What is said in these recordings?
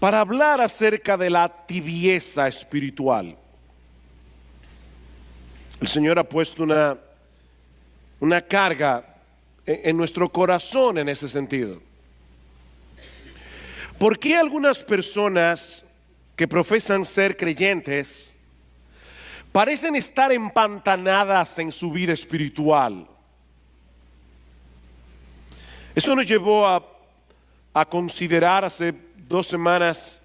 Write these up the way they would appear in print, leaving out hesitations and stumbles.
para hablar acerca de la tibieza espiritual. El Señor ha puesto una carga en nuestro corazón en ese sentido. ¿Por qué algunas personas que profesan ser creyentes parecen estar empantanadas en su vida espiritual? Eso nos llevó a considerar hace 2 semanas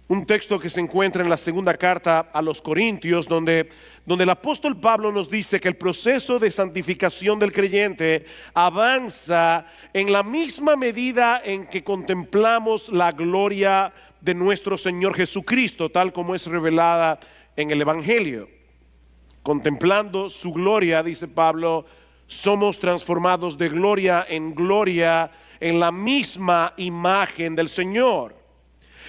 un texto que se encuentra en la segunda carta a los Corintios, donde el apóstol Pablo nos dice que el proceso de santificación del creyente avanza en la misma medida en que contemplamos la gloria de nuestro Señor Jesucristo, tal como es revelada en el Evangelio. Contemplando su gloria, dice Pablo, somos transformados de gloria en la misma imagen del Señor.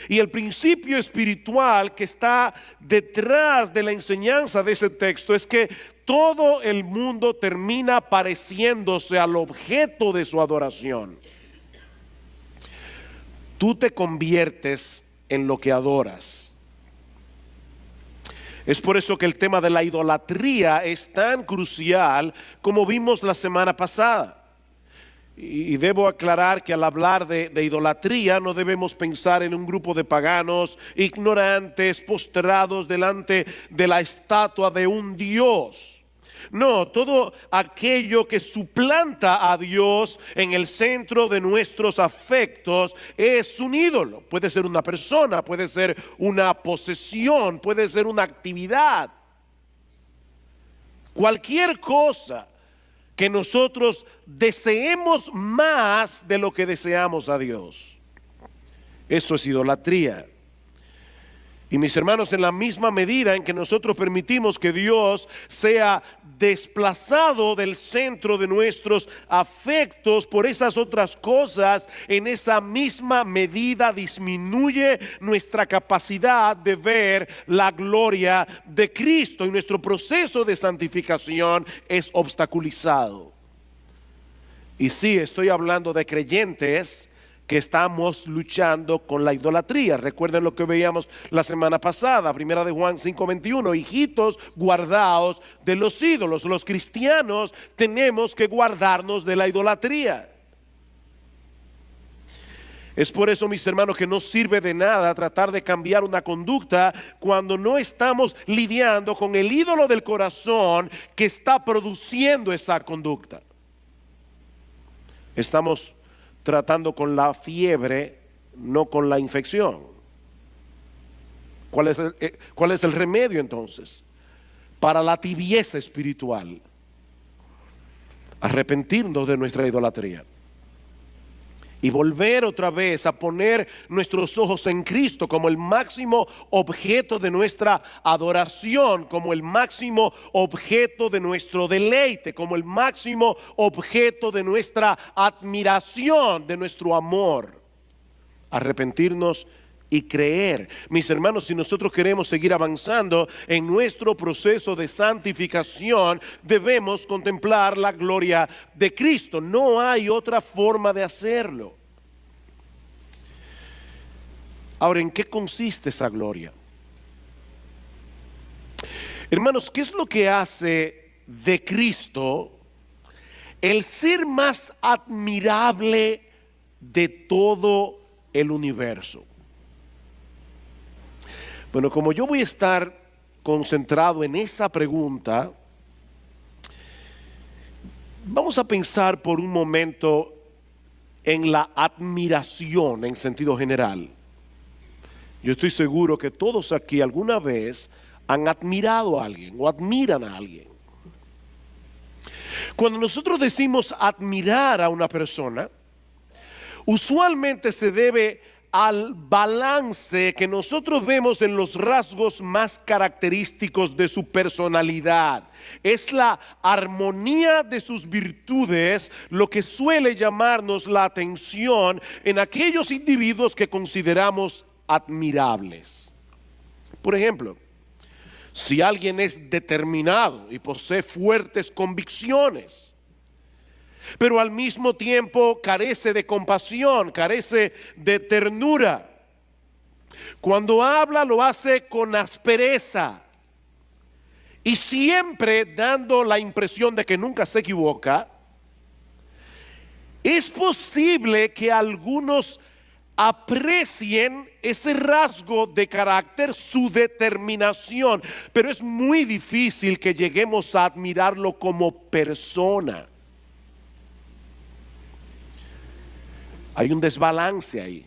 Y el principio espiritual que está detrás de la enseñanza de ese texto es que todo el mundo termina pareciéndose al objeto de su adoración. Tú te conviertes en lo que adoras. Es por eso que el tema de la idolatría es tan crucial como vimos la semana pasada. Y debo aclarar que al hablar de idolatría no debemos pensar en un grupo de paganos ignorantes postrados delante de la estatua de un dios. No, todo aquello que suplanta a Dios en el centro de nuestros afectos es un ídolo. Puede ser una persona, puede ser una posesión, puede ser una actividad. Cualquier cosa que nosotros deseemos más de lo que deseamos a Dios. Eso es idolatría. Y mis hermanos, en la misma medida en que nosotros permitimos que Dios sea desplazado del centro de nuestros afectos por esas otras cosas, en esa misma medida disminuye nuestra capacidad de ver la gloria de Cristo y nuestro proceso de santificación es obstaculizado. Y sí, estoy hablando de creyentes que estamos luchando con la idolatría. Recuerden lo que veíamos la semana pasada, primera de Juan 5:21, hijitos, guardaos de los ídolos. Los cristianos tenemos que guardarnos de la idolatría. Es por eso, mis hermanos, que no sirve de nada tratar de cambiar una conducta cuando no estamos lidiando con el ídolo del corazón que está produciendo esa conducta. Estamos tratando con la fiebre, no con la infección. ¿Cuál es el remedio entonces para la tibieza espiritual? Arrepentirnos de nuestra idolatría y volver otra vez a poner nuestros ojos en Cristo como el máximo objeto de nuestra adoración, como el máximo objeto de nuestro deleite, como el máximo objeto de nuestra admiración, de nuestro amor. Arrepentirnos y creer. Mis hermanos, si nosotros queremos seguir avanzando en nuestro proceso de santificación, debemos contemplar la gloria de Cristo. No hay otra forma de hacerlo. Ahora, ¿en qué consiste esa gloria? Hermanos, ¿qué es lo que hace de Cristo el ser más admirable de todo el universo? Bueno, como yo voy a estar concentrado en esa pregunta, vamos a pensar por un momento en la admiración en sentido general. Yo estoy seguro que todos aquí alguna vez han admirado a alguien o admiran a alguien. Cuando nosotros decimos admirar a una persona, usualmente se debe al balance que nosotros vemos en los rasgos más característicos de su personalidad. Es la armonía de sus virtudes lo que suele llamarnos la atención en aquellos individuos que consideramos admirables. Por ejemplo, si alguien es determinado y posee fuertes convicciones, pero al mismo tiempo carece de compasión, carece de ternura, Cuando habla lo hace con aspereza y siempre dando la impresión de que nunca se equivoca. Es posible que algunos aprecien ese rasgo de carácter, su determinación, pero es muy difícil que lleguemos a admirarlo como persona. Hay un desbalance ahí.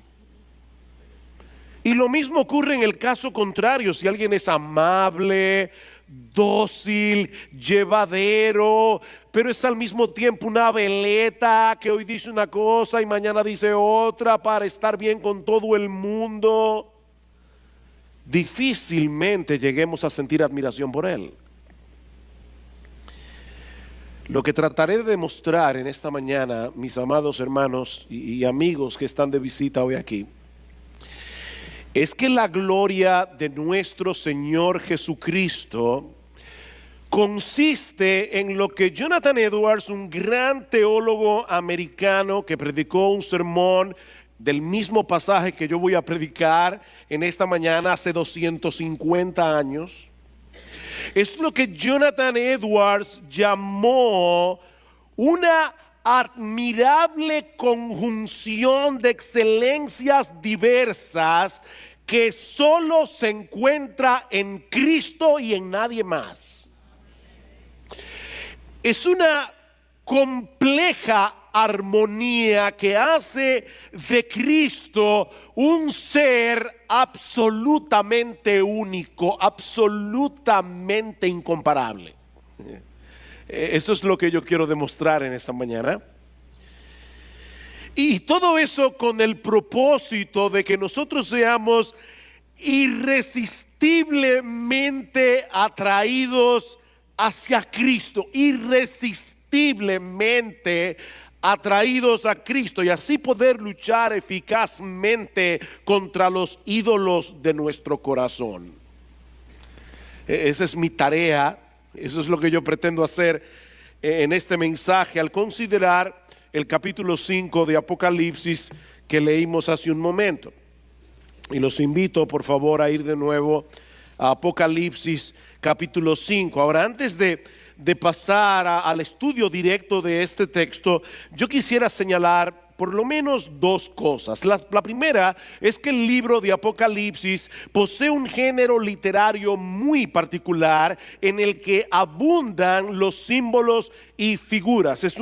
Y lo mismo ocurre en el caso contrario. Si alguien es amable, dócil, llevadero, pero es al mismo tiempo una veleta que hoy dice una cosa y mañana dice otra para estar bien con todo el mundo, difícilmente lleguemos a sentir admiración por él. Lo que trataré de demostrar en esta mañana, mis amados hermanos y amigos que están de visita hoy aquí, es que la gloria de nuestro Señor Jesucristo consiste en lo que Jonathan Edwards, un gran teólogo americano que predicó un sermón del mismo pasaje que yo voy a predicar en esta mañana hace 250 años, es lo que Jonathan Edwards llamó una admirable conjunción de excelencias diversas que solo se encuentra en Cristo y en nadie más. Es una compleja armonía que hace de Cristo un ser absolutamente único, absolutamente incomparable. Eso es lo que yo quiero demostrar en esta mañana. Y todo eso con el propósito de que nosotros seamos irresistiblemente atraídos hacia Cristo, irresistiblemente atraídos a Cristo, y así poder luchar eficazmente contra los ídolos de nuestro corazón. Esa es mi tarea. Eso es lo que yo pretendo hacer en este mensaje al considerar el capítulo 5 de Apocalipsis que leímos hace un momento. Y los invito por favor a ir de nuevo a Apocalipsis capítulo 5. Ahora, antes de pasar al estudio directo de este texto, yo quisiera señalar por lo menos dos cosas. La primera es que el libro de Apocalipsis posee un género literario muy particular en el que abundan los símbolos y figuras. Es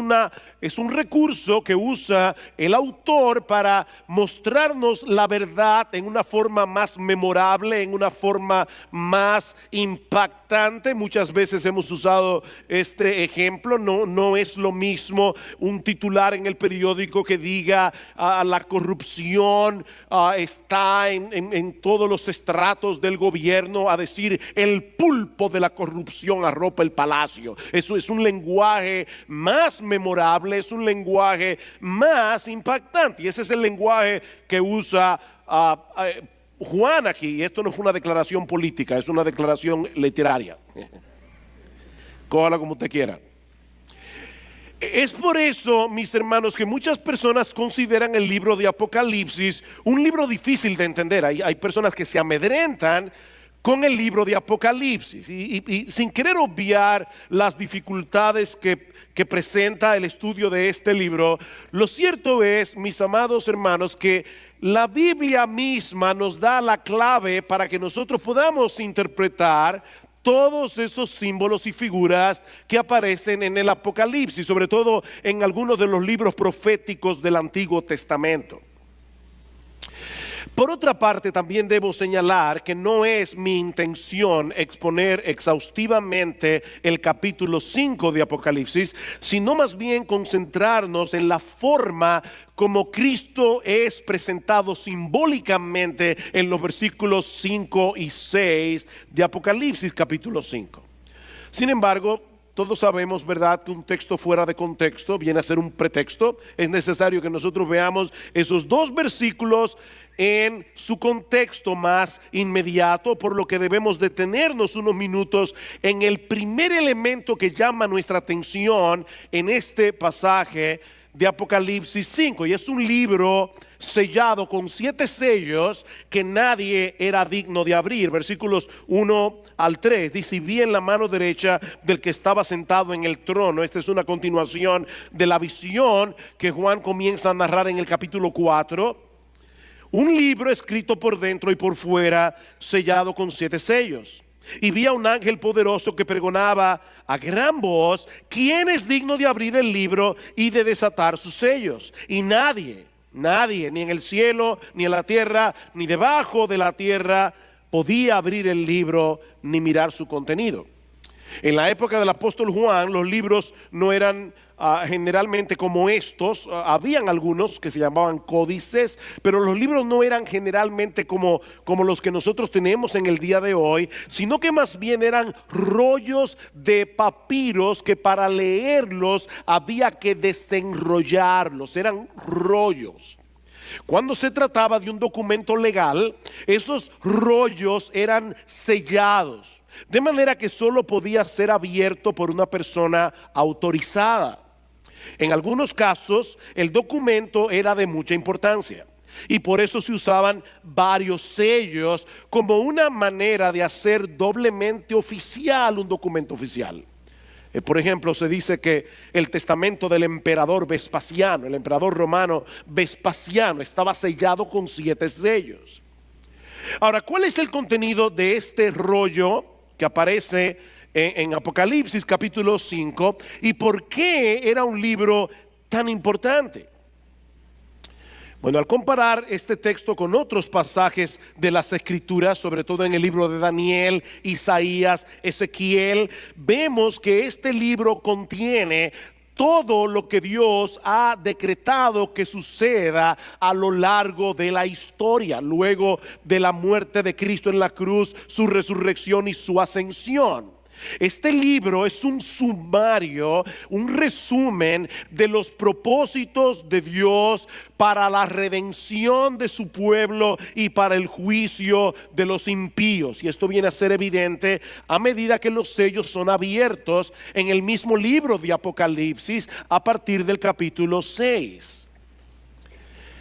un recurso que usa el autor para mostrarnos la verdad en una forma más memorable, en una forma más impactante. Muchas veces hemos usado este ejemplo. No es lo mismo un titular en el periódico que diga la corrupción está en todos los estratos del gobierno, a decir el pulpo de la corrupción arropa el palacio. Eso es un lenguaje más memorable, es un lenguaje más impactante, y ese es el lenguaje que usa Juan aquí. Y esto no fue una declaración política, es una declaración literaria. Cójala como usted quiera. Es por eso, mis hermanos, que muchas personas consideran el libro de Apocalipsis un libro difícil de entender. Hay personas que se amedrentan con el libro de Apocalipsis y sin querer obviar las dificultades que presenta el estudio de este libro, lo cierto es, mis amados hermanos, que la Biblia misma nos da la clave para que nosotros podamos interpretar todos esos símbolos y figuras que aparecen en el Apocalipsis, sobre todo en algunos de los libros proféticos del Antiguo Testamento. Por otra parte, también debo señalar que no es mi intención exponer exhaustivamente el capítulo 5 de Apocalipsis, sino más bien concentrarnos en la forma como Cristo es presentado simbólicamente en los versículos 5 y 6 de Apocalipsis capítulo 5. Sin embargo, todos sabemos, ¿verdad?, que un texto fuera de contexto viene a ser un pretexto. Es necesario que nosotros veamos esos dos versículos en su contexto más inmediato, por lo que debemos detenernos unos minutos en el primer elemento que llama nuestra atención en este pasaje de Apocalipsis 5, y es un libro sellado con 7 sellos que nadie era digno de abrir. Versículos 1 al 3 dice: y vi en la mano derecha del que estaba sentado en el trono. Esta es una continuación de la visión que Juan comienza a narrar en el capítulo 4. Un libro escrito por dentro y por fuera, sellado con 7 sellos. Y vi a un ángel poderoso que pregonaba a gran voz: ¿quién es digno de abrir el libro y de desatar sus sellos? Y nadie, ni en el cielo, ni en la tierra, ni debajo de la tierra, podía abrir el libro ni mirar su contenido. En la época del apóstol Juan, los libros no eran generalmente como estos. Habían algunos que se llamaban códices, pero los libros no eran generalmente como los que nosotros tenemos en el día de hoy, sino que más bien eran rollos de papiros que para leerlos había que desenrollarlos. Eran rollos. Cuando se trataba de un documento legal, esos rollos eran sellados, de manera que solo podía ser abierto por una persona autorizada. En algunos casos, el documento era de mucha importancia y por eso se usaban varios sellos como una manera de hacer doblemente oficial un documento oficial. Por ejemplo, se dice que el testamento del emperador Vespasiano, el emperador romano Vespasiano, estaba sellado con 7 sellos. Ahora, ¿cuál es el contenido de este rollo que aparece en Apocalipsis capítulo 5 y por qué era un libro tan importante? Bueno, al comparar este texto con otros pasajes de las Escrituras, sobre todo en el libro de Daniel, Isaías, Ezequiel, vemos que este libro contiene todo lo que Dios ha decretado que suceda a lo largo de la historia, luego de la muerte de Cristo en la cruz, su resurrección y su ascensión. Este libro es un sumario, un resumen de los propósitos de Dios para la redención de su pueblo y para el juicio de los impíos. Y esto viene a ser evidente a medida que los sellos son abiertos en el mismo libro de Apocalipsis a partir del capítulo 6.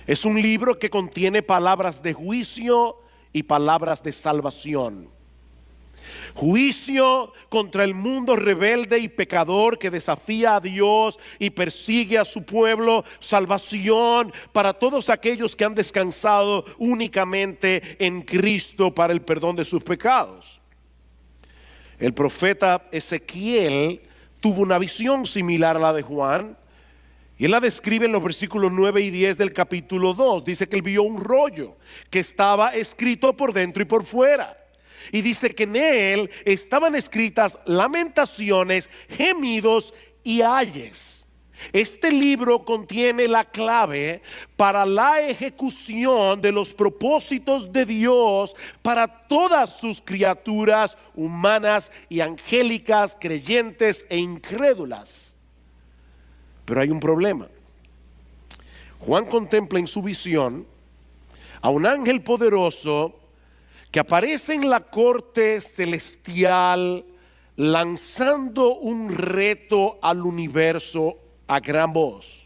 Es un libro que contiene palabras de juicio y palabras de salvación. Juicio contra el mundo rebelde y pecador que desafía a Dios y persigue a su pueblo. Salvación para todos aquellos que han descansado únicamente en Cristo para el perdón de sus pecados. El profeta Ezequiel tuvo una visión similar a la de Juan, y él la describe en los versículos 9 y 10 del capítulo 2. Dice que él vio un rollo que estaba escrito por dentro y por fuera. Y dice que en él estaban escritas lamentaciones, gemidos y ayes. Este libro contiene la clave para la ejecución de los propósitos de Dios para todas sus criaturas humanas y angélicas, creyentes e incrédulas. Pero hay un problema. Juan contempla en su visión a un ángel poderoso que aparece en la corte celestial lanzando un reto al universo a gran voz.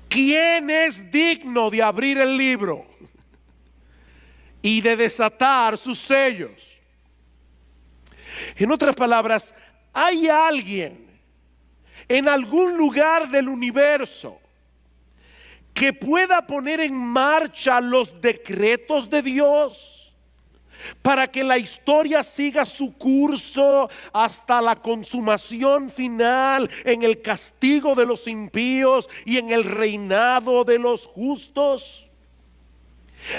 ¿Quién es digno de abrir el libro y de desatar sus sellos? En otras palabras, ¿hay alguien en algún lugar del universo que pueda poner en marcha los decretos de Dios para que la historia siga su curso hasta la consumación final en el castigo de los impíos y en el reinado de los justos?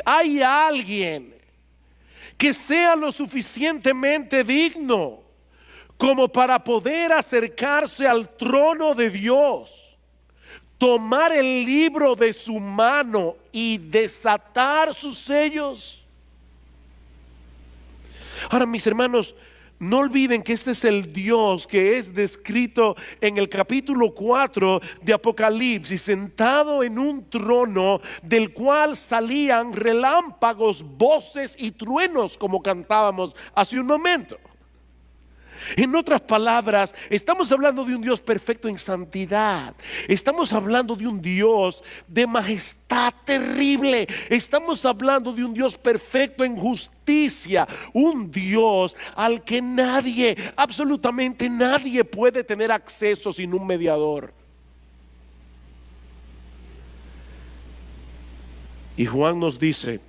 ¿Hay alguien que sea lo suficientemente digno como para poder acercarse al trono de Dios, tomar el libro de su mano y desatar sus sellos? Ahora, mis hermanos, no olviden que este es el Dios que es descrito en el capítulo 4 de Apocalipsis, sentado en un trono del cual salían relámpagos, voces y truenos, como cantábamos hace un momento. En otras palabras, estamos hablando de un Dios perfecto en santidad. Estamos hablando de un Dios de majestad terrible. Estamos hablando de un Dios perfecto en justicia. Un Dios al que nadie, absolutamente nadie puede tener acceso sin un mediador. Y Juan nos dice,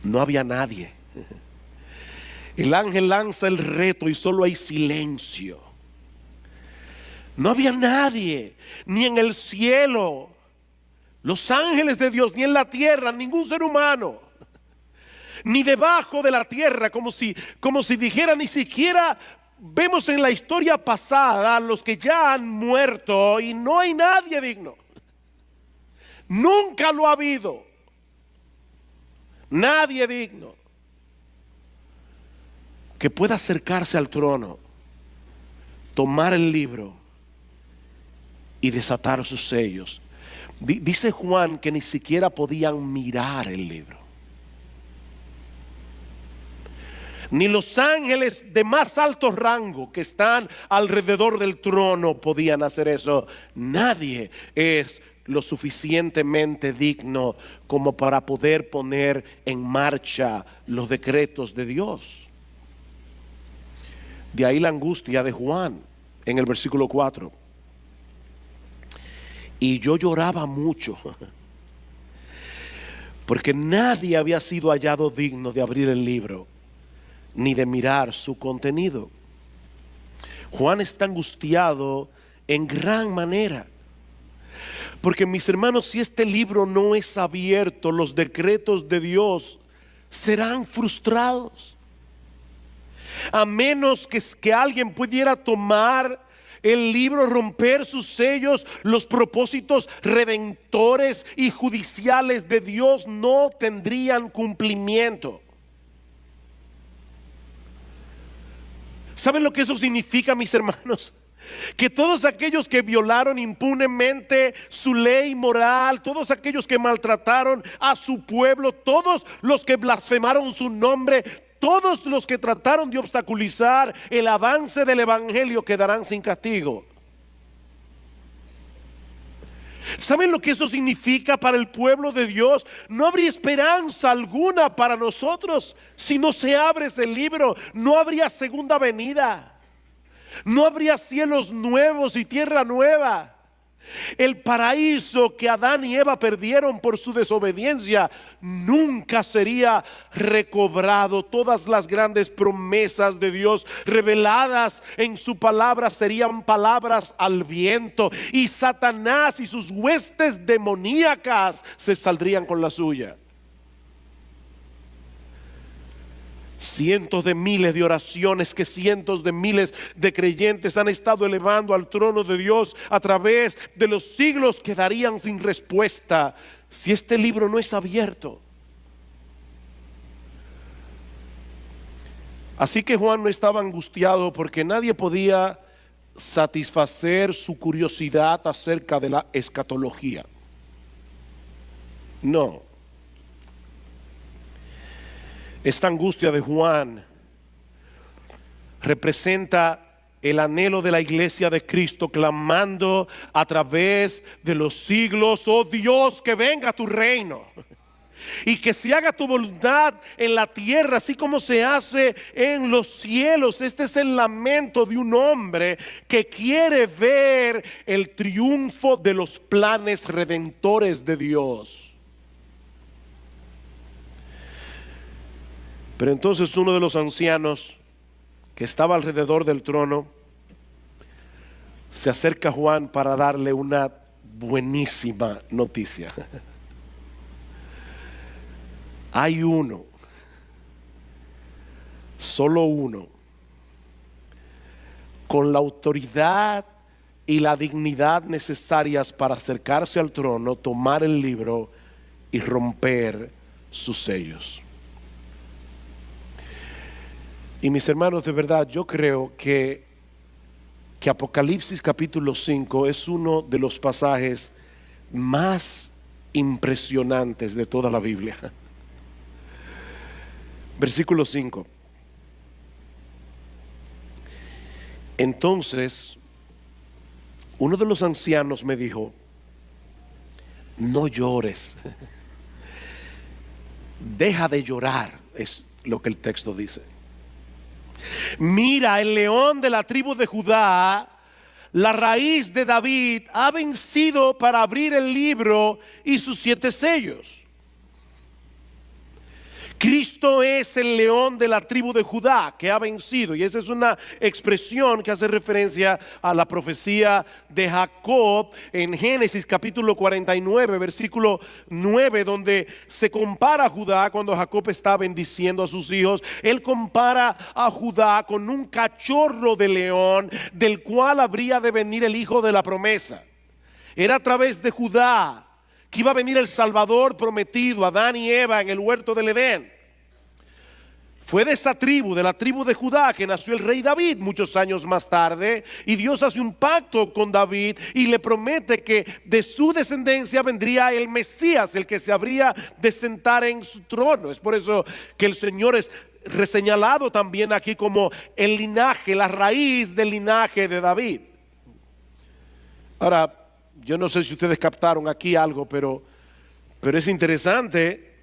no había nadie. El ángel lanza el reto y solo hay silencio. No había nadie, ni en el cielo, los ángeles de Dios, ni en la tierra, ningún ser humano, ni debajo de la tierra, como si dijera, ni siquiera vemos en la historia pasada los que ya han muerto y no hay nadie digno. Nunca lo ha habido. Nadie digno que pueda acercarse al trono, tomar el libro y desatar sus sellos. Dice Juan que ni siquiera podían mirar el libro. Ni los ángeles de más alto rango que están alrededor del trono podían hacer eso. Nadie es lo suficientemente digno como para poder poner en marcha los decretos de Dios. De ahí la angustia de Juan en el versículo 4. Y yo lloraba mucho, porque nadie había sido hallado digno de abrir el libro, ni de mirar su contenido. Juan está angustiado en gran manera, porque mis hermanos, si este libro no es abierto, los decretos de Dios serán frustrados. A menos que alguien pudiera tomar el libro, romper sus sellos, los propósitos redentores y judiciales de Dios no tendrían cumplimiento. ¿Saben lo que eso significa, mis hermanos? Que todos aquellos que violaron impunemente su ley moral, todos aquellos que maltrataron a su pueblo, todos los que blasfemaron su nombre, todos los que trataron de obstaculizar el avance del evangelio quedarán sin castigo. ¿Saben lo que eso significa para el pueblo de Dios? No habría esperanza alguna para nosotros si no se abre ese libro. No habría segunda venida. No habría cielos nuevos y tierra nueva. El paraíso que Adán y Eva perdieron por su desobediencia nunca sería recobrado. Todas las grandes promesas de Dios reveladas en su palabra serían palabras al viento, y Satanás y sus huestes demoníacas se saldrían con la suya. Cientos de miles de oraciones que cientos de miles de creyentes han estado elevando al trono de Dios a través de los siglos quedarían sin respuesta si este libro no es abierto. Así que Juan no estaba angustiado porque nadie podía satisfacer su curiosidad acerca de la escatología. No. Esta angustia de Juan representa el anhelo de la iglesia de Cristo clamando a través de los siglos: oh Dios, que venga tu reino y que se haga tu voluntad en la tierra así como se hace en los cielos. Este es el lamento de un hombre que quiere ver el triunfo de los planes redentores de Dios. Pero entonces uno de los ancianos que estaba alrededor del trono se acerca a Juan para darle una buenísima noticia. Hay uno, solo uno, con la autoridad y la dignidad necesarias para acercarse al trono, tomar el libro y romper sus sellos. Y mis hermanos, de verdad, yo creo que Apocalipsis capítulo 5 es uno de los pasajes más impresionantes de toda la Biblia. Versículo 5. Entonces, uno de los ancianos me dijo: no llores, deja de llorar, es lo que el texto dice. Mira, el león de la tribu de Judá, la raíz de David, ha vencido para abrir el libro y sus 7 sellos. Cristo es el león de la tribu de Judá que ha vencido, y esa es una expresión que hace referencia a la profecía de Jacob en Génesis capítulo 49 versículo 9, donde se compara a Judá. Cuando Jacob está bendiciendo a sus hijos, él compara a Judá con un cachorro de león del cual habría de venir el hijo de la promesa. Era a través de Judá que iba a venir el Salvador prometido, Adán y Eva en el huerto del Edén. Fue de esa tribu, de la tribu de Judá, que nació el rey David muchos años más tarde, y Dios hace un pacto con David y le promete que de su descendencia vendría el Mesías, el que se habría de sentar en su trono. Es por eso que el Señor es reseñalado también aquí como el linaje, la raíz del linaje de David. Ahora, yo no sé si ustedes captaron aquí algo, pero es interesante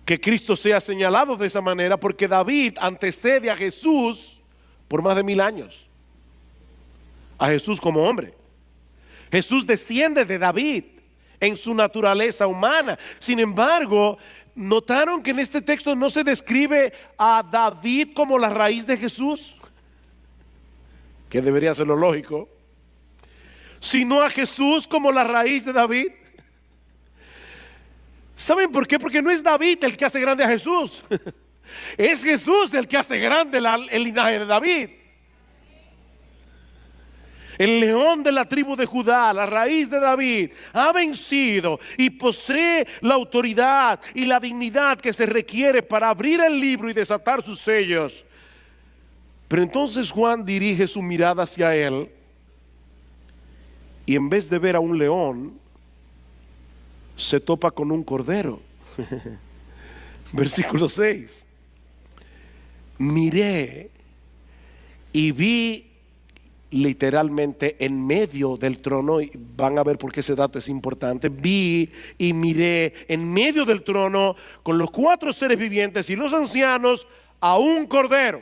que Cristo sea señalado de esa manera, porque David antecede a Jesús por más de 1000 años. A Jesús como hombre. Jesús desciende de David en su naturaleza humana. Sin embargo, ¿notaron que en este texto no se describe a David como la raíz de Jesús? Que debería ser lo lógico. Sino a Jesús como la raíz de David. ¿Saben por qué? Porque no es David el que hace grande a Jesús. Es Jesús el que hace grande el linaje de David. El león de la tribu de Judá, la raíz de David, ha vencido y posee la autoridad y la dignidad que se requiere para abrir el libro y desatar sus sellos. Pero entonces Juan dirige su mirada hacia él, y en vez de ver a un león, se topa con un cordero. Versículo 6. Miré y vi literalmente en medio del trono, y van a ver por qué ese dato es importante. Vi y miré en medio del trono con los 4 seres vivientes y los ancianos a un cordero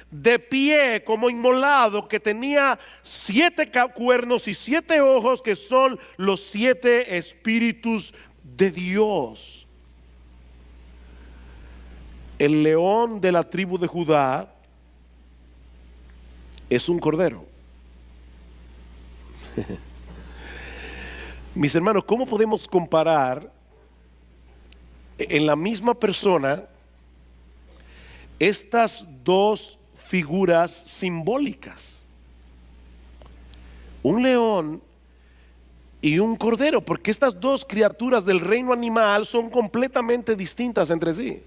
de pie como inmolado, que tenía 7 cuernos y 7 ojos, que son los 7 espíritus de Dios. El león de la tribu de Judá es un cordero. Mis hermanos, ¿cómo podemos comparar en la misma persona estas dos figuras simbólicas? Un león y un cordero, porque estas dos criaturas del reino animal son completamente distintas entre sí.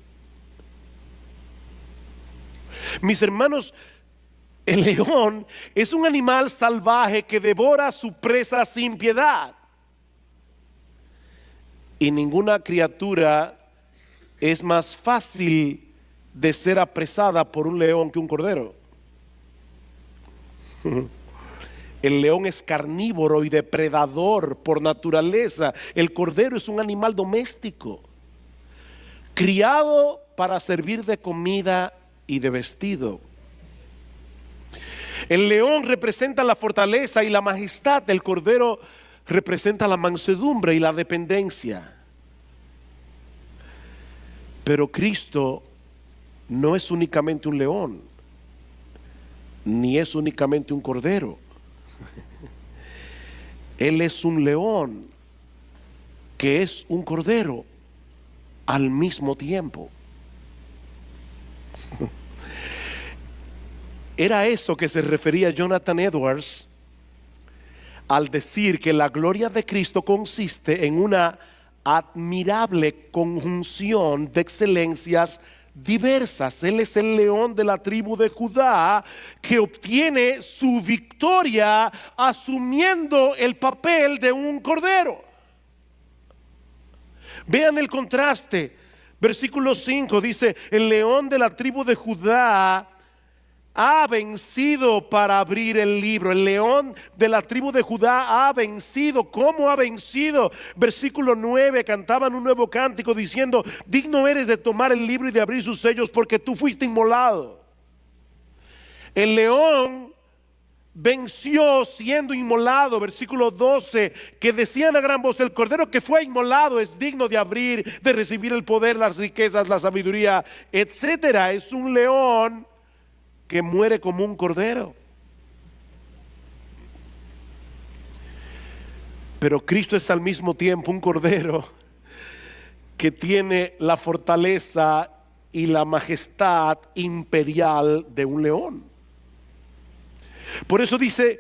Mis hermanos, el león es un animal salvaje que devora a su presa sin piedad, y ninguna criatura es más fácil de ser apresada por un león que un cordero. El león es carnívoro y depredador por naturaleza. El cordero es un animal doméstico, criado para servir de comida y de vestido. El león representa la fortaleza y la majestad. El cordero representa la mansedumbre y la dependencia. Pero Cristo no es únicamente un león, ni es únicamente un cordero. Él es un león que es un cordero al mismo tiempo. Era eso que se refería Jonathan Edwards al decir que la gloria de Cristo consiste en una admirable conjunción de excelencias diversas. Él es el león de la tribu de Judá que obtiene su victoria asumiendo el papel de un cordero. Vean el contraste. Versículo 5 dice: el león de la tribu de Judá ha vencido para abrir el libro. El león de la tribu de Judá ha vencido. ¿Cómo ha vencido? Versículo 9, cantaban un nuevo cántico diciendo: digno eres de tomar el libro y de abrir sus sellos, porque tú fuiste inmolado. El león venció siendo inmolado. Versículo 12, que decían a gran voz: el cordero que fue inmolado es digno de abrir, de recibir el poder, las riquezas, la sabiduría, etcétera. Es un león que muere como un cordero. Pero Cristo es al mismo tiempo un cordero que tiene la fortaleza y la majestad imperial de un león. Por eso dice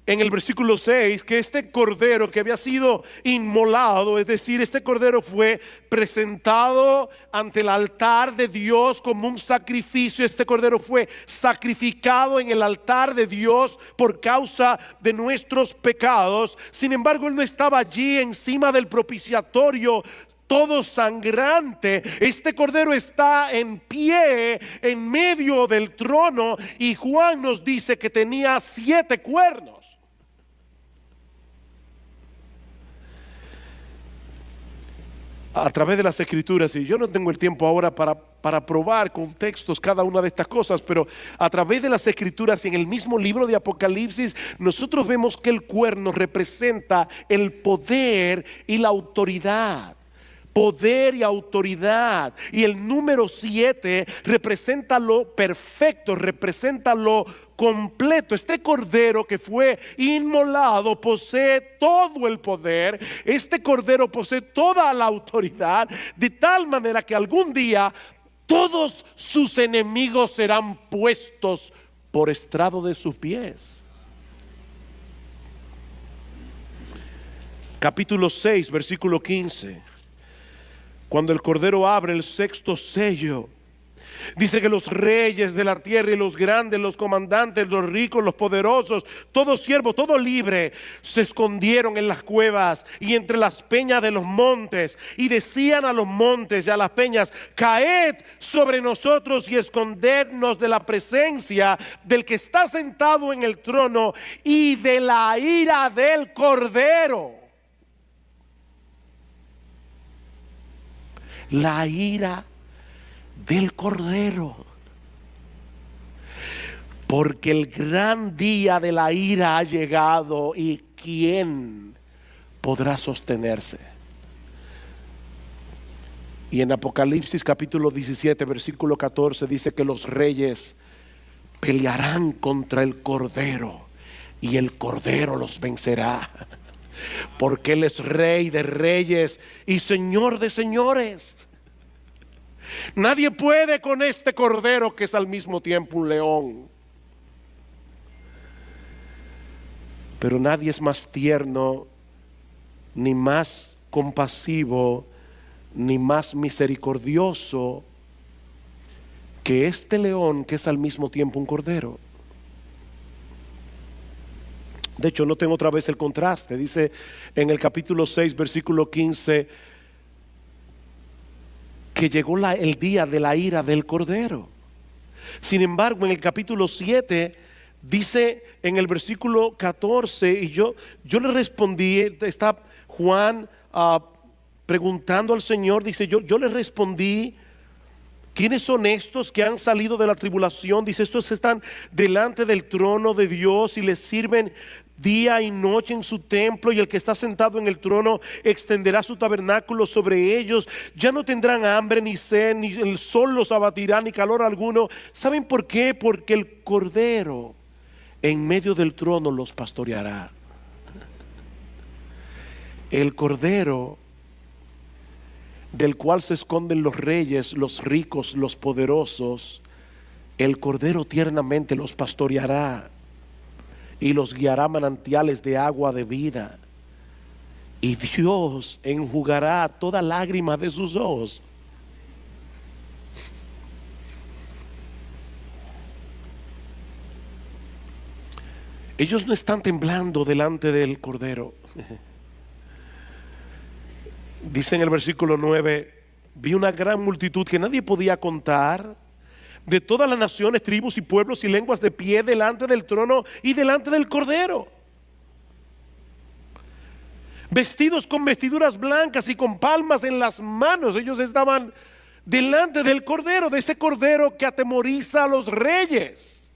en el versículo 6 que este cordero que había sido inmolado, es decir, este cordero fue presentado ante el altar de Dios como un sacrificio. Este cordero fue sacrificado en el altar de Dios por causa de nuestros pecados. Sin embargo, él no estaba allí encima del propiciatorio todo sangrante. Este cordero está en pie en medio del trono, y Juan nos dice que tenía 7 cuernos. A través de las escrituras, y yo no tengo el tiempo ahora para probar con textos cada una de estas cosas, pero a través de las escrituras y en el mismo libro de Apocalipsis, nosotros vemos que el cuerno representa el poder y la autoridad. Poder y autoridad. Y el número 7 representa lo perfecto, representa lo completo. Este cordero que fue inmolado posee todo el poder. Este cordero posee toda la autoridad, de tal manera que algún día todos sus enemigos serán puestos por estrado de sus pies. Capítulo 6, versículo 15. Cuando el cordero abre el 6º sello, dice que los reyes de la tierra y los grandes, los comandantes, los ricos, los poderosos, todo siervo, todo libre, se escondieron en las cuevas y entre las peñas de los montes, y decían a los montes y a las peñas: caed sobre nosotros y escondednos de la presencia del que está sentado en el trono y de la ira del cordero. La ira del cordero, porque el gran día de la ira ha llegado, y ¿quién podrá sostenerse? Y en Apocalipsis capítulo 17 versículo 14 dice que los reyes pelearán contra el cordero y el cordero los vencerá, porque él es rey de reyes y señor de señores. Nadie puede con este cordero que es al mismo tiempo un león. Pero nadie es más tierno, ni más compasivo, ni más misericordioso que este león que es al mismo tiempo un cordero. De hecho, noten otra vez el contraste. Dice en el capítulo 6 versículo 15 que llegó el día de la ira del cordero. Sin embargo, en el capítulo 7 dice en el versículo 14, y yo le respondí, está Juan preguntando al Señor, dice, yo le respondí: ¿quiénes son estos que han salido de la tribulación? Dice, estos están delante del trono de Dios y les sirven día y noche en su templo, y el que está sentado en el trono extenderá su tabernáculo sobre ellos. Ya no tendrán hambre ni sed, ni el sol los abatirá, ni calor alguno. ¿Saben por qué? Porque el cordero en medio del trono los pastoreará. El cordero del cual se esconden los reyes, los ricos, los poderosos, el cordero tiernamente los pastoreará y los guiará a manantiales de agua de vida, y Dios enjugará toda lágrima de sus ojos. Ellos no están temblando delante del cordero. Dice en el versículo 9: vi una gran multitud que nadie podía contar, de todas las naciones, tribus y pueblos y lenguas de pie delante del trono y delante del Cordero, vestidos con vestiduras blancas y con palmas en las manos. Ellos estaban delante del Cordero, de ese Cordero que atemoriza a los reyes.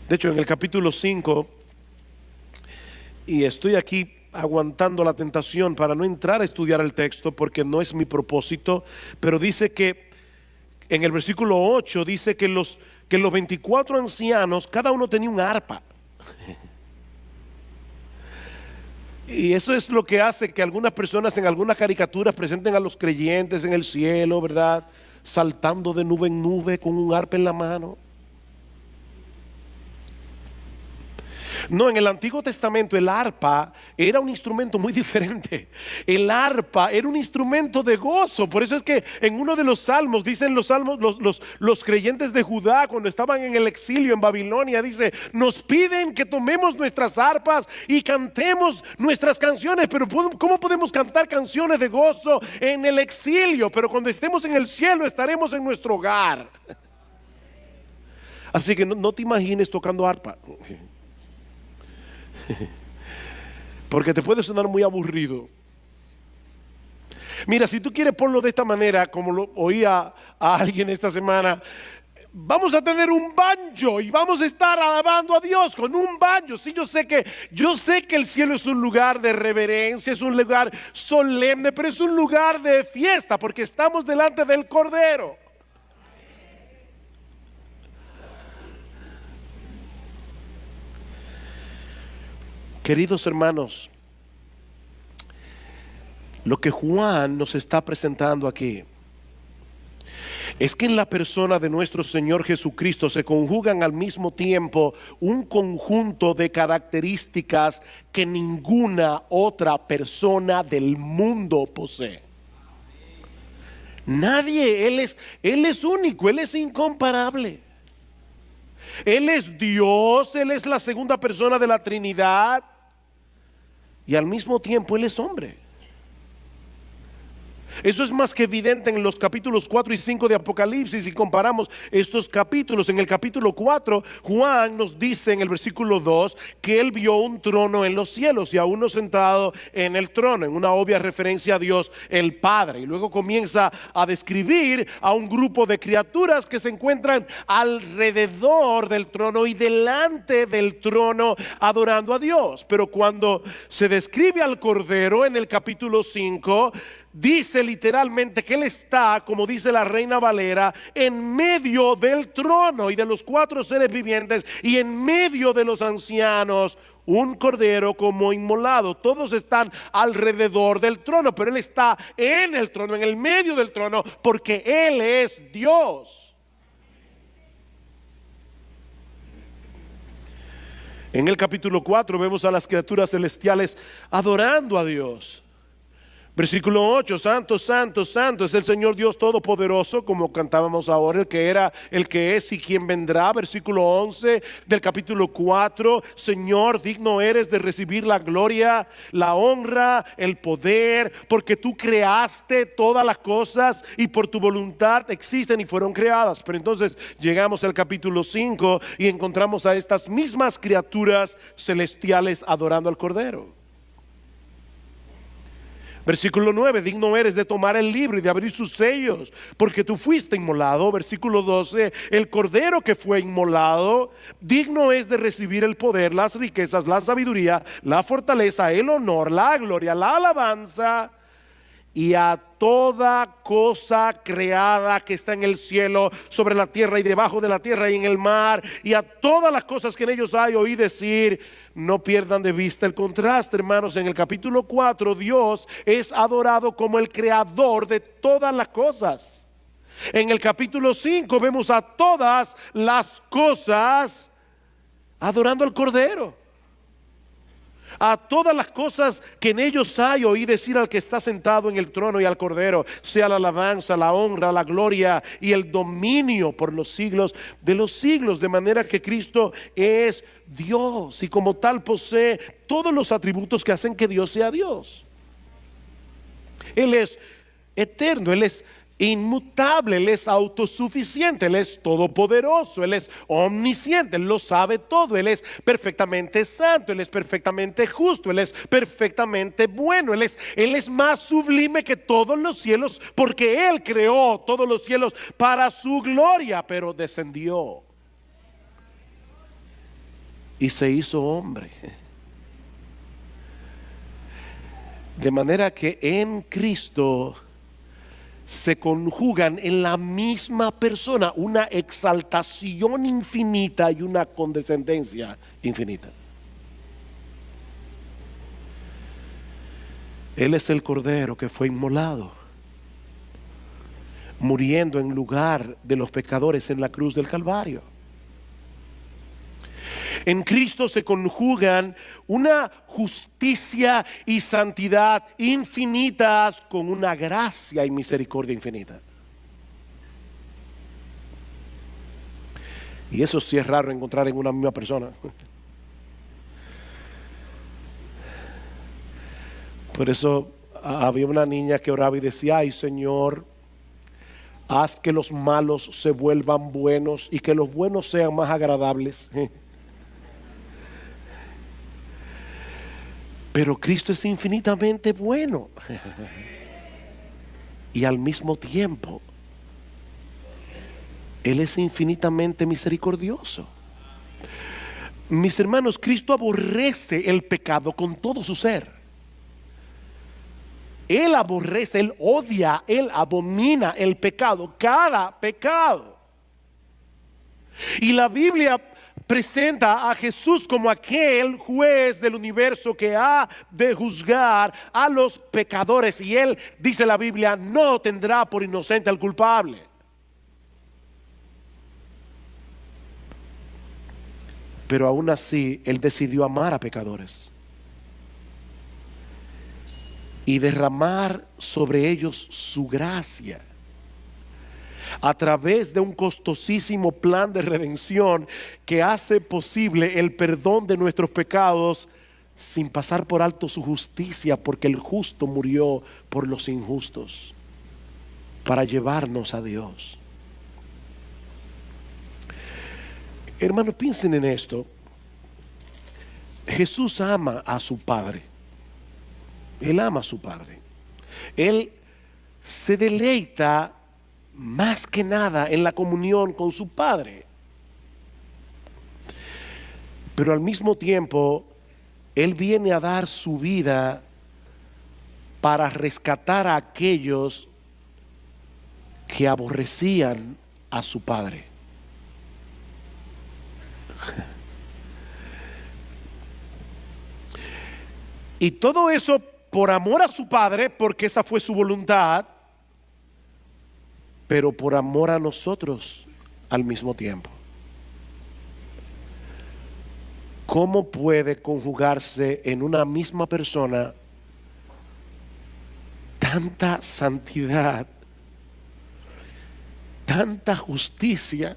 De hecho, en el capítulo 5, y estoy aquí aguantando la tentación para no entrar a estudiar el texto porque no es mi propósito, pero dice que en el versículo 8 dice que los 24 ancianos, cada uno tenía un arpa. Y eso es lo que hace que algunas personas en algunas caricaturas presenten a los creyentes en el cielo, ¿verdad? Saltando de nube en nube con un arpa en la mano. No, en el Antiguo Testamento el arpa era un instrumento muy diferente. El arpa era un instrumento de gozo. Por eso es que en uno de los salmos, dicen los salmos, los creyentes de Judá cuando estaban en el exilio en Babilonia, dice, nos piden que tomemos nuestras arpas y cantemos nuestras canciones. Pero ¿cómo podemos cantar canciones de gozo en el exilio? Pero cuando estemos en el cielo estaremos en nuestro hogar. Así que no te imagines tocando arpa, porque te puede sonar muy aburrido. Mira, si tú quieres ponlo de esta manera, como lo oía a alguien esta semana, vamos a tener un banjo y vamos a estar alabando a Dios con un banjo. Sí, yo sé que el cielo es un lugar de reverencia, es un lugar solemne, pero es un lugar de fiesta porque estamos delante del Cordero. Queridos hermanos, lo que Juan nos está presentando aquí es que en la persona de nuestro Señor Jesucristo se conjugan al mismo tiempo un conjunto de características que ninguna otra persona del mundo posee. Nadie, Él es único, Él es incomparable. Él es Dios, Él es la segunda persona de la Trinidad. Y al mismo tiempo Él es hombre. Eso es más que evidente en los capítulos 4 y 5 de Apocalipsis. Si comparamos estos capítulos, en el capítulo 4 Juan nos dice en el versículo 2 que él vio un trono en los cielos y a uno sentado en el trono, en una obvia referencia a Dios el Padre. Y luego comienza a describir a un grupo de criaturas que se encuentran alrededor del trono y delante del trono adorando a Dios. Pero cuando se describe al Cordero en el capítulo 5, dice literalmente que Él está, como dice la Reina Valera, en medio del trono y de los 4 seres vivientes y en medio de los ancianos, un cordero como inmolado. Todos están alrededor del trono, pero Él está en el trono, en el medio del trono, porque Él es Dios. En el capítulo 4 vemos a las criaturas celestiales adorando a Dios. Versículo 8, santo, santo, santo es el Señor Dios Todopoderoso, como cantábamos ahora, el que era, el que es y quien vendrá. Versículo 11 del capítulo 4, Señor, digno eres de recibir la gloria, la honra, el poder, porque tú creaste todas las cosas y por tu voluntad existen y fueron creadas. Pero entonces llegamos al capítulo 5 y encontramos a estas mismas criaturas celestiales adorando al Cordero. Versículo 9, digno eres de tomar el libro y de abrir sus sellos, porque tú fuiste inmolado. Versículo 12, el Cordero que fue inmolado, digno es de recibir el poder, las riquezas, la sabiduría, la fortaleza, el honor, la gloria, la alabanza. Y a toda cosa creada que está en el cielo, sobre la tierra y debajo de la tierra y en el mar, y a todas las cosas que en ellos hay, oí decir. No pierdan de vista el contraste, hermanos. En el capítulo 4 Dios es adorado como el creador de todas las cosas. En el capítulo 5 vemos a todas las cosas adorando al Cordero. A todas las cosas que en ellos hay, oí decir al que está sentado en el trono y al Cordero, sea la alabanza, la honra, la gloria y el dominio por los siglos de los siglos. De manera que Cristo es Dios y como tal posee todos los atributos que hacen que Dios sea Dios. Él es eterno, Él es inmutable, Él es autosuficiente, Él es todopoderoso, Él es omnisciente, Él lo sabe todo, Él es perfectamente santo, Él es perfectamente justo, Él es perfectamente bueno, Él es más sublime que todos los cielos, porque Él creó todos los cielos para su gloria, pero descendió y se hizo hombre. De manera que en Cristo se conjugan en la misma persona una exaltación infinita y una condescendencia infinita. Él es el Cordero que fue inmolado, muriendo en lugar de los pecadores en la cruz del Calvario. En Cristo se conjugan una justicia y santidad infinitas con una gracia y misericordia infinita. Y eso sí es raro encontrar en una misma persona. Por eso había una niña que oraba y decía: ay, Señor, haz que los malos se vuelvan buenos y que los buenos sean más agradables. Pero Cristo es infinitamente bueno y al mismo tiempo Él es infinitamente misericordioso. Mis hermanos, Cristo aborrece el pecado con todo su ser. Él aborrece, Él odia, Él abomina el pecado, cada pecado. Y la Biblia presenta a Jesús como aquel juez del universo que ha de juzgar a los pecadores. Y Él, dice la Biblia, no tendrá por inocente al culpable. Pero aún así, Él decidió amar a pecadores y derramar sobre ellos su gracia a través de un costosísimo plan de redención que hace posible el perdón de nuestros pecados sin pasar por alto su justicia, porque el justo murió por los injustos para llevarnos a Dios. Hermanos, piensen en esto. Jesús ama a su Padre. Él ama a su Padre. Él se deleita más que nada en la comunión con su Padre. Pero al mismo tiempo, Él viene a dar su vida para rescatar a aquellos que aborrecían a su Padre. Y todo eso por amor a su Padre, porque esa fue su voluntad, pero por amor a nosotros al mismo tiempo. ¿Cómo puede conjugarse en una misma persona tanta santidad, tanta justicia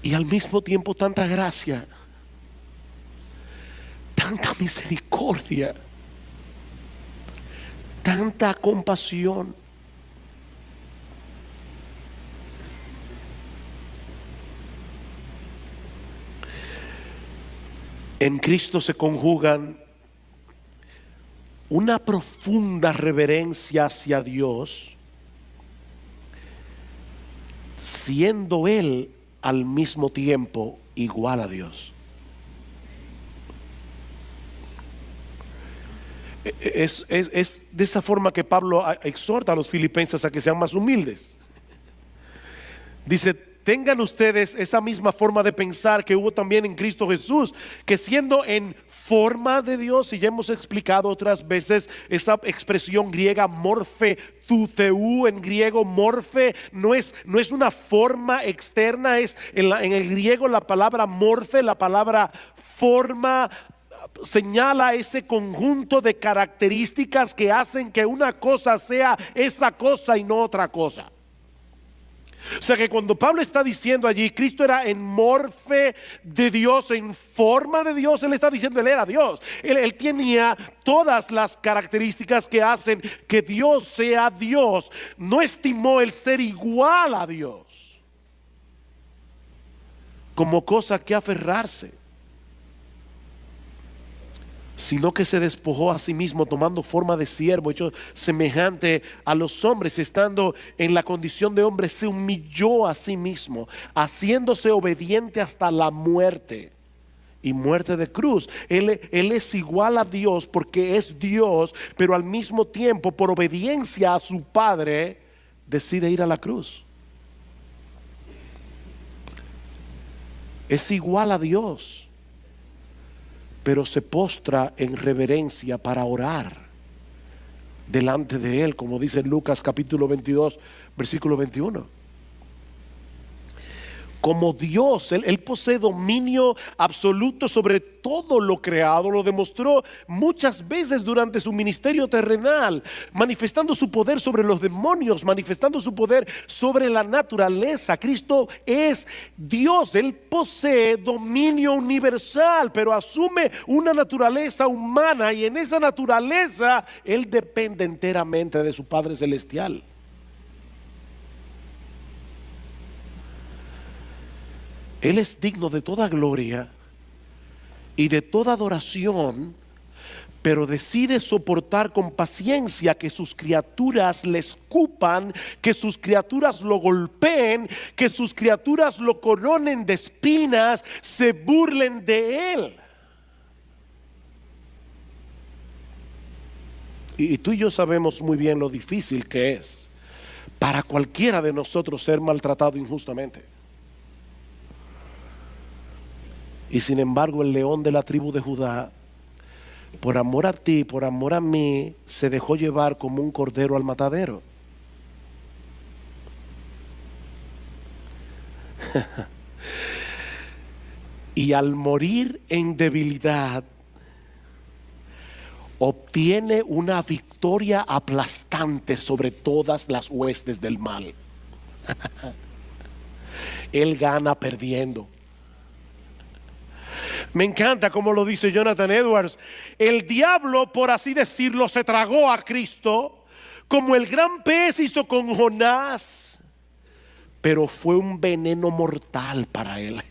y al mismo tiempo tanta gracia, tanta misericordia, tanta compasión? En Cristo se conjugan una profunda reverencia hacia Dios, siendo Él al mismo tiempo igual a Dios. Es de esa forma que Pablo exhorta a los filipenses a que sean más humildes. Dice: tengan ustedes esa misma forma de pensar que hubo también en Cristo Jesús, que siendo en forma de Dios, y ya hemos explicado otras veces esa expresión griega morfe, tutheu, en griego morfe, no es una forma externa, es en el griego la palabra morfe, la palabra forma, señala ese conjunto de características que hacen que una cosa sea esa cosa y no otra cosa. O sea que cuando Pablo está diciendo allí, Cristo era en morfe de Dios, en forma de Dios, él está diciendo, él era Dios. Él tenía todas las características que hacen que Dios sea Dios. No estimó el ser igual a Dios como cosa que aferrarse, sino que se despojó a sí mismo, tomando forma de siervo, hecho semejante a los hombres, estando en la condición de hombre, se humilló a sí mismo, haciéndose obediente hasta la muerte, y muerte de cruz. Él es igual a Dios porque es Dios, pero al mismo tiempo, por obediencia a su Padre, decide ir a la cruz. Es igual a Dios, pero se postra en reverencia para orar delante de Él, como dice Lucas capítulo 22, versículo 21. Como Dios, él posee dominio absoluto sobre todo lo creado. Lo demostró muchas veces durante su ministerio terrenal, manifestando su poder sobre los demonios, manifestando su poder sobre la naturaleza. Cristo es Dios, Él posee dominio universal, pero asume una naturaleza humana, y en esa naturaleza Él depende enteramente de su Padre Celestial. Él es digno de toda gloria y de toda adoración, pero decide soportar con paciencia que sus criaturas le escupan, que sus criaturas lo golpeen, que sus criaturas lo coronen de espinas, se burlen de Él. Y tú y yo sabemos muy bien lo difícil que es para cualquiera de nosotros ser maltratado injustamente. Y sin embargo, el león de la tribu de Judá, por amor a ti, por amor a mí, se dejó llevar como un cordero al matadero. Y al morir en debilidad, obtiene una victoria aplastante sobre todas las huestes del mal. Él gana perdiendo. Me encanta como lo dice Jonathan Edwards. El diablo, por así decirlo, se tragó a Cristo como el gran pez hizo con Jonás, pero fue un veneno mortal para él.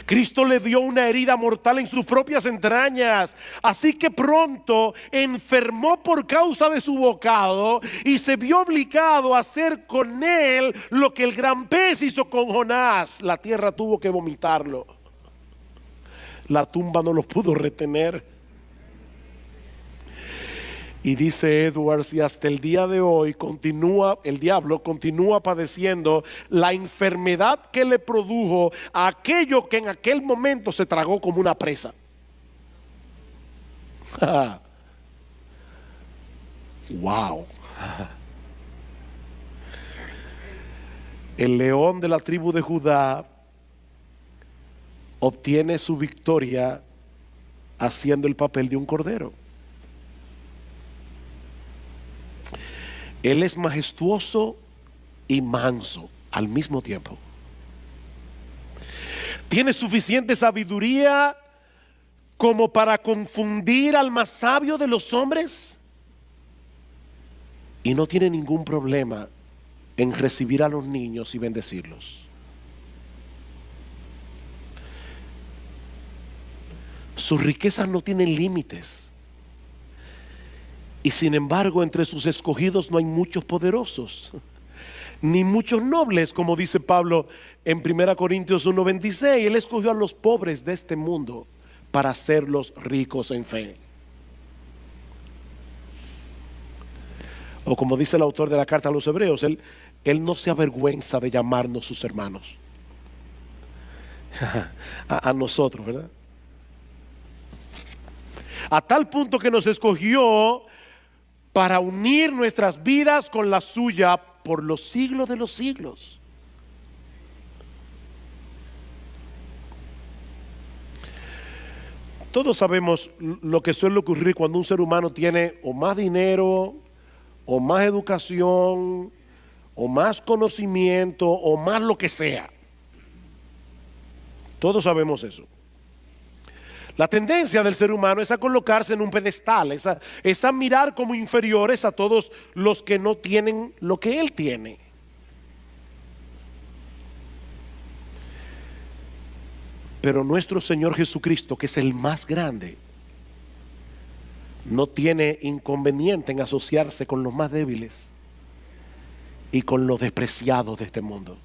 Cristo le dio una herida mortal en sus propias entrañas, así que pronto enfermó por causa de su bocado y se vio obligado a hacer con él lo que el gran pez hizo con Jonás. La tierra tuvo que vomitarlo. La tumba no los pudo retener. Y dice Edwards, y hasta el día de hoy el diablo continúa padeciendo la enfermedad que le produjo a aquello que en aquel momento se tragó como una presa. Wow. El león de la tribu de Judá obtiene su victoria haciendo el papel de un cordero. Él es majestuoso y manso al mismo tiempo. Tiene suficiente sabiduría como para confundir al más sabio de los hombres, y no tiene ningún problema en recibir a los niños y bendecirlos. Sus riquezas no tienen límites. Y sin embargo, entre sus escogidos no hay muchos poderosos, ni muchos nobles, como dice Pablo en 1 Corintios 1:26. Él escogió a los pobres de este mundo para hacerlos ricos en fe. O como dice el autor de la carta a los Hebreos, él no se avergüenza de llamarnos sus hermanos. a nosotros, ¿verdad? A tal punto que nos escogió para unir nuestras vidas con la suya por los siglos de los siglos. Todos sabemos lo que suele ocurrir cuando un ser humano tiene o más dinero, o más educación, o más conocimiento o más lo que sea. Todos sabemos eso. La tendencia del ser humano es a colocarse en un pedestal, es a mirar como inferiores a todos los que no tienen lo que él tiene. Pero nuestro Señor Jesucristo, que es el más grande, no tiene inconveniente en asociarse con los más débiles y con los despreciados de este mundo.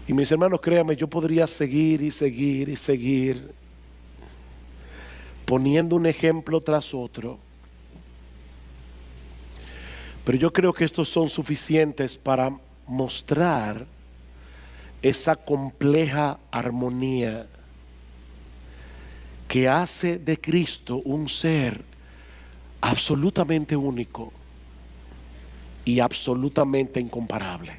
Y mis hermanos, créanme, yo podría seguir y seguir y seguir poniendo un ejemplo tras otro. Pero yo creo que estos son suficientes para mostrar esa compleja armonía que hace de Cristo un ser absolutamente único y absolutamente incomparable.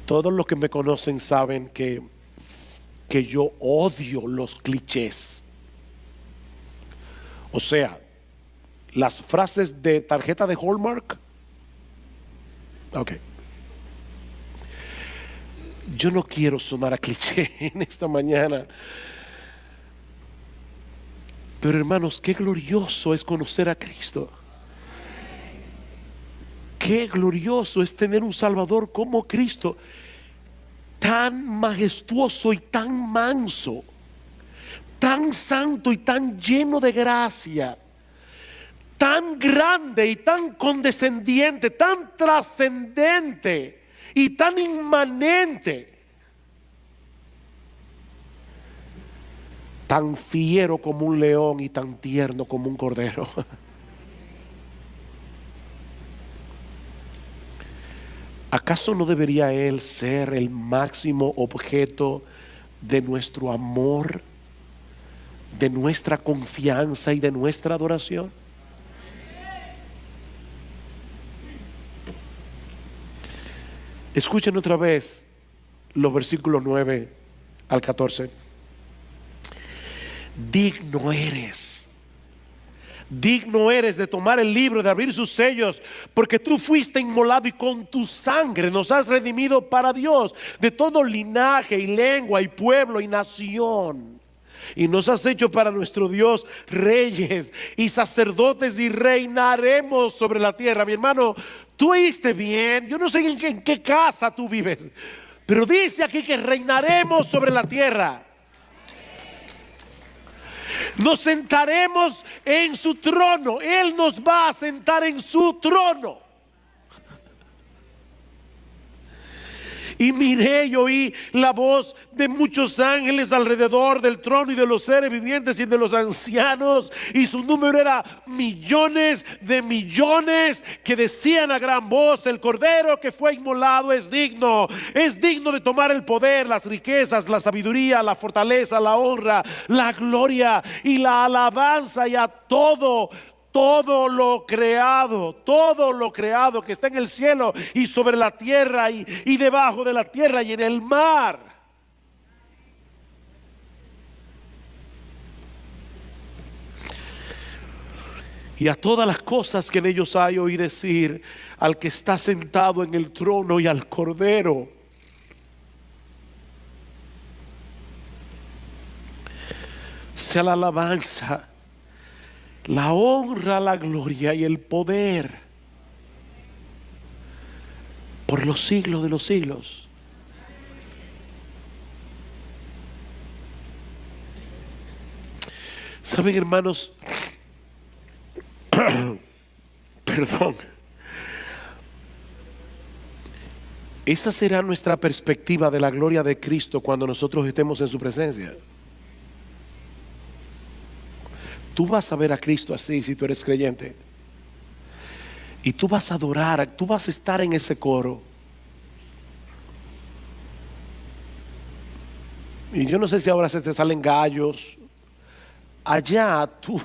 Todos los que me conocen saben que yo odio los clichés. O sea, las frases de tarjeta de Hallmark. Ok. Yo no quiero sonar a cliché en esta mañana. Pero hermanos, qué glorioso es conocer a Cristo. Qué glorioso es tener un Salvador como Cristo, tan majestuoso y tan manso, tan santo y tan lleno de gracia, tan grande y tan condescendiente, tan trascendente y tan inmanente, tan fiero como un león y tan tierno como un cordero. ¿Acaso no debería Él ser el máximo objeto de nuestro amor, de nuestra confianza y de nuestra adoración? Escuchen otra vez los versículos 9 al 14. Digno eres de tomar el libro, de abrir sus sellos, porque tú fuiste inmolado y con tu sangre nos has redimido para Dios de todo linaje y lengua y pueblo y nación. Y nos has hecho para nuestro Dios reyes y sacerdotes y reinaremos sobre la tierra. Mi hermano, tú oíste bien. Yo no sé en qué casa tú vives, pero dice aquí que reinaremos sobre la tierra. Nos sentaremos en su trono. Él nos va a sentar en su trono. Y miré y oí la voz de muchos ángeles alrededor del trono y de los seres vivientes y de los ancianos, y su número era millones de millones, que decían a gran voz: el Cordero que fue inmolado es digno de tomar el poder, las riquezas, la sabiduría, la fortaleza, la honra, la gloria y la alabanza, y a todo lo creado que está en el cielo y sobre la tierra y debajo de la tierra y en el mar. Y a todas las cosas que en ellos hay, oí decir al que está sentado en el trono y al Cordero: sea la alabanza, la honra, la gloria y el poder por los siglos de los siglos. Saben, hermanos, perdón, esa será nuestra perspectiva de la gloria de Cristo cuando nosotros estemos en su presencia. Tú vas a ver a Cristo así si tú eres creyente. Y tú vas a adorar, tú vas a estar en ese coro. Y yo no sé si ahora se te salen gallos. Allá tú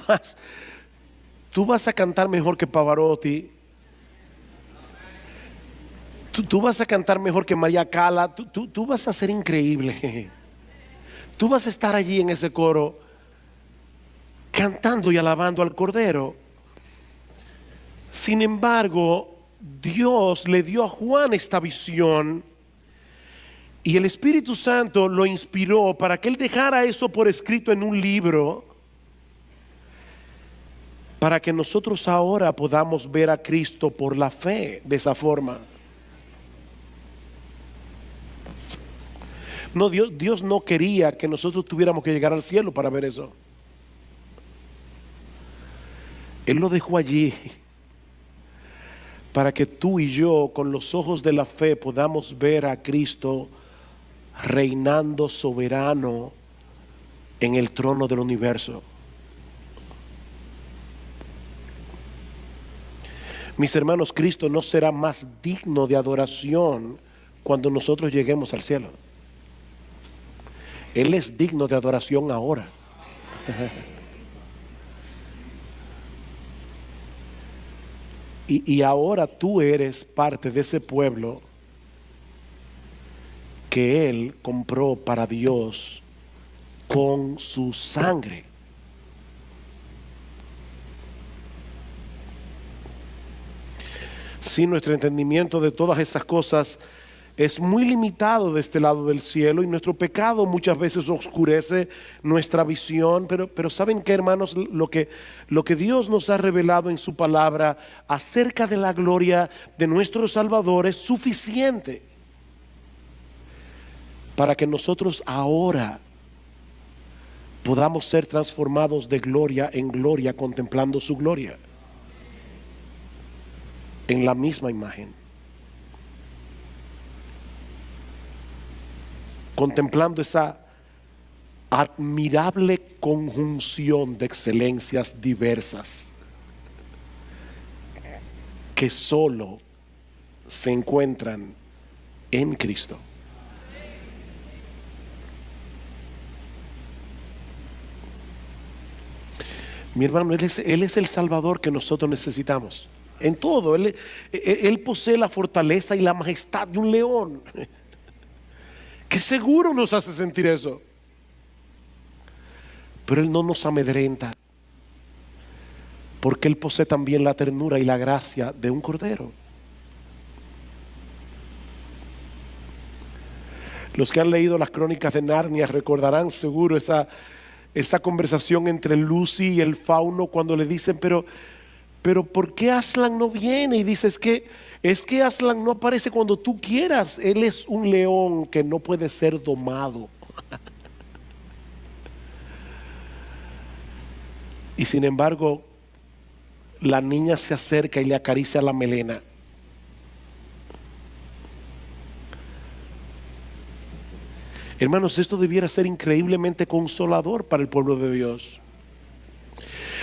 vas a cantar mejor que Pavarotti. Tú vas a cantar mejor que María Cala, tú vas a ser increíble. Tú vas a estar allí en ese coro cantando y alabando al Cordero. Sin embargo, Dios le dio a Juan esta visión y el Espíritu Santo lo inspiró para que él dejara eso por escrito en un libro, para que nosotros ahora podamos ver a Cristo por la fe de esa forma. No, Dios no quería que nosotros tuviéramos que llegar al cielo para ver eso. Él lo dejó allí para que tú y yo, con los ojos de la fe, podamos ver a Cristo reinando soberano en el trono del universo. Mis hermanos, Cristo no será más digno de adoración cuando nosotros lleguemos al cielo. Él es digno de adoración ahora. Y ahora tú eres parte de ese pueblo que Él compró para Dios con su sangre. Sí, nuestro entendimiento de todas esas cosas es muy limitado de este lado del cielo y nuestro pecado muchas veces oscurece nuestra visión, pero ¿saben qué, hermanos? Lo que Dios nos ha revelado en su palabra acerca de la gloria de nuestro Salvador es suficiente para que nosotros ahora podamos ser transformados de gloria en gloria contemplando su gloria en la misma imagen. Contemplando esa admirable conjunción de excelencias diversas que solo se encuentran en Cristo. Mi hermano, Él es el Salvador que nosotros necesitamos. En todo, Él posee la fortaleza y la majestad de un león. Que seguro nos hace sentir eso. Pero Él no nos amedrenta, porque Él posee también la ternura y la gracia de un cordero. Los que han leído las crónicas de Narnia recordarán seguro esa conversación entre Lucy y el fauno cuando le dicen, pero ¿por qué Aslan no viene? Y dice, es que Aslan no aparece cuando tú quieras. Él es un león que no puede ser domado. Y sin embargo, la niña se acerca y le acaricia la melena. Hermanos, esto debiera ser increíblemente consolador para el pueblo de Dios.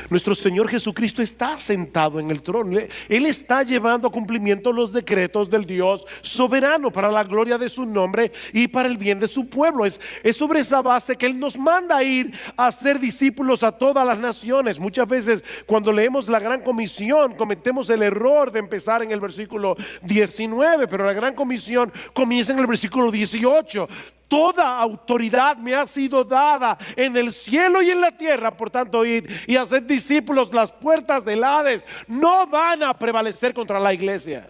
Nuestro Señor Jesucristo está sentado en el trono. Él está llevando a cumplimiento los decretos del Dios soberano para la gloria de su nombre y para el bien de su pueblo. Es sobre esa base que Él nos manda a ir a ser discípulos a todas las naciones. Muchas veces cuando leemos la Gran Comisión cometemos el error de empezar en el versículo 19, pero la Gran Comisión comienza en el versículo 18. Toda autoridad me ha sido dada en el cielo y en la tierra, por tanto id y haced discípulos. Las puertas del Hades no van a prevalecer contra la iglesia.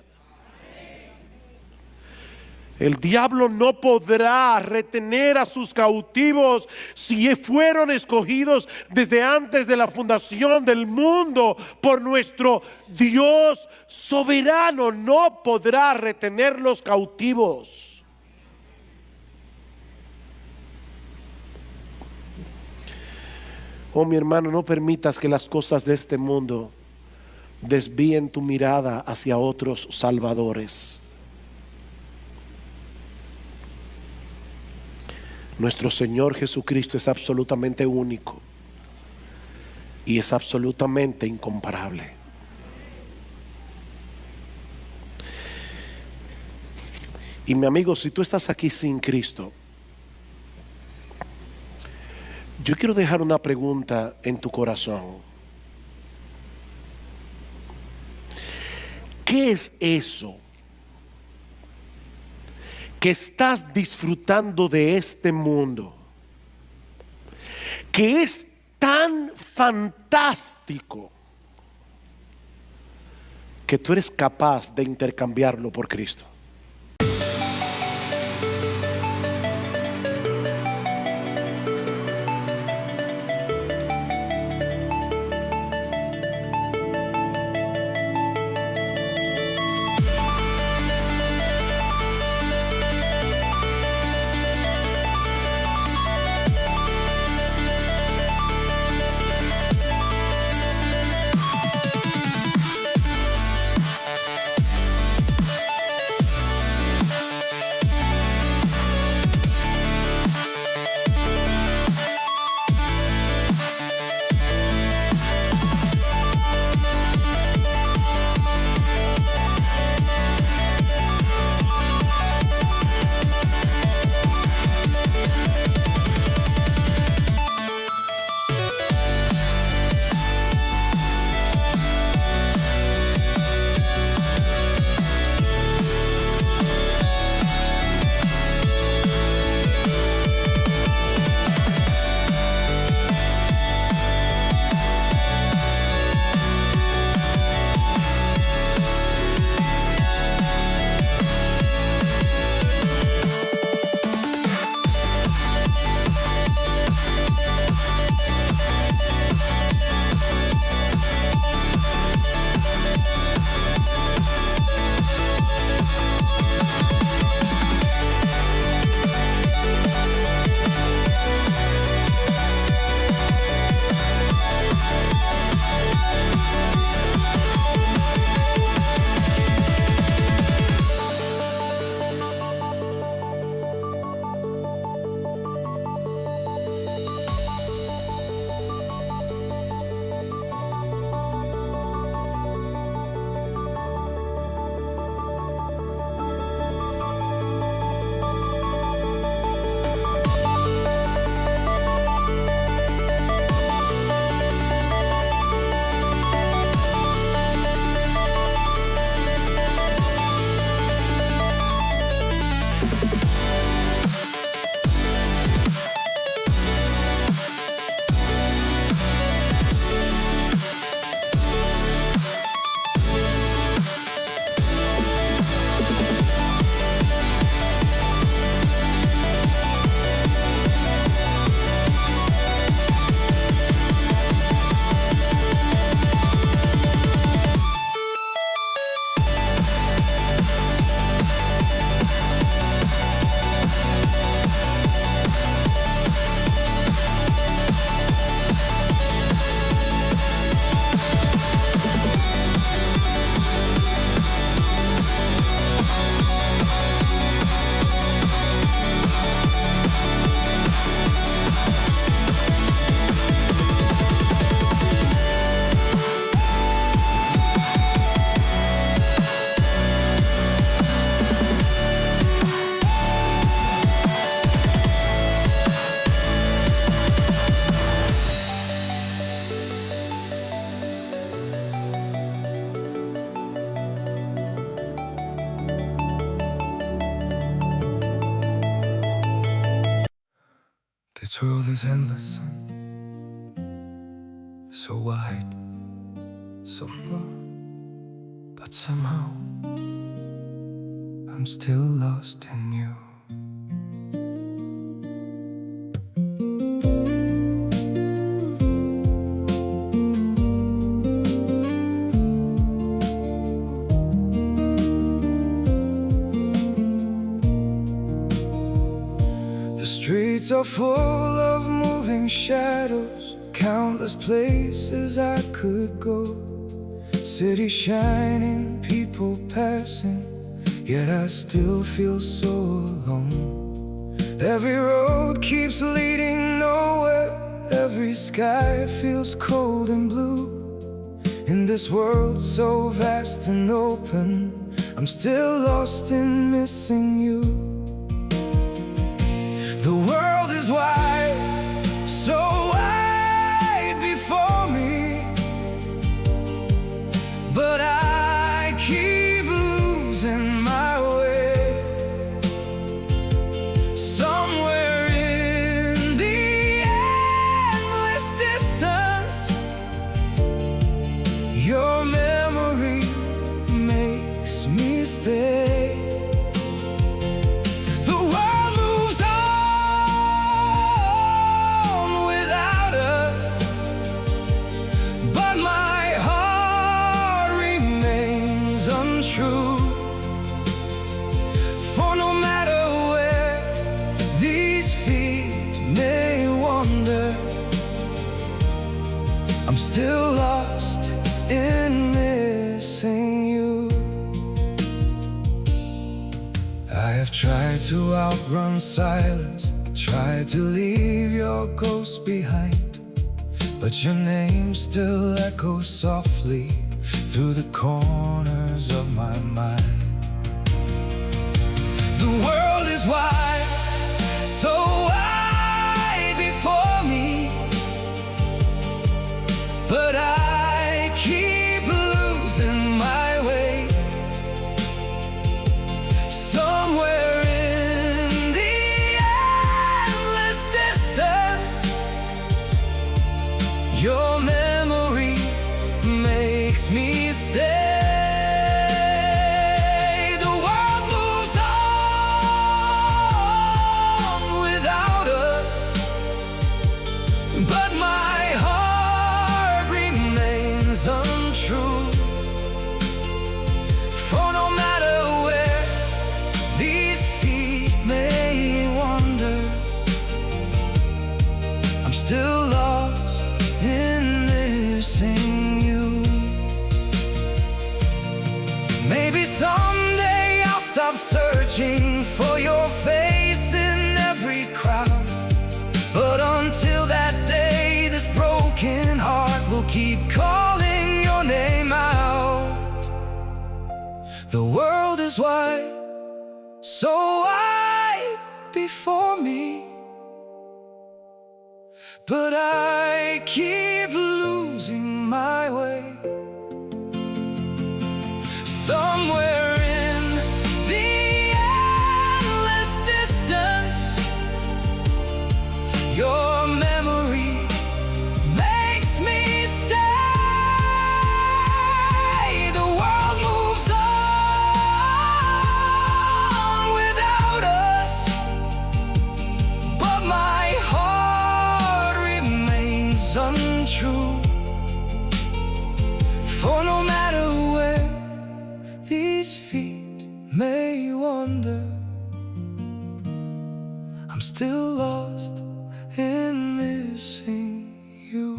El diablo no podrá retener a sus cautivos si fueron escogidos desde antes de la fundación del mundo por nuestro Dios soberano. No podrá retenerlos cautivos. Oh, mi hermano, no permitas que las cosas de este mundo desvíen tu mirada hacia otros salvadores. Nuestro Señor Jesucristo es absolutamente único y es absolutamente incomparable. Y mi amigo, si tú estás aquí sin Cristo, yo quiero dejar una pregunta en tu corazón. ¿Qué es eso que estás disfrutando de este mundo, que es tan fantástico que tú eres capaz de intercambiarlo por Cristo. This world is endless, so wide, so broad, but somehow I'm still lost in you. The streets are full of moving shadows, countless places I could go. City shining, people passing, yet I still feel so alone. Every road keeps leading nowhere, every sky feels cold and blue. In this world so vast and open, I'm still lost in missing you. The world is wide, so wide before me, but I keep losing my way. I've tried to outrun silence, tried to leave your ghost behind, but your name still echoes softly through the corners of my mind. The world is wide, so wide before me, but I keep losing my way. Somewhere in the endless distance, your memory makes me stay. The world moves on without us, but my heart remains untrue. For no matter where these feet may wander, I'm still lost in missing you. Maybe someday I'll stop searching for your face in every crowd, but until that day, this broken heart will keep calling your name out. The world is wide, so wide before me, but I keep losing my way. Somewhere in the endless distance, your memory makes me stay. The world moves on without us, but my heart remains untrue. For no matter where these feet may wander, I'm still lost in missing you.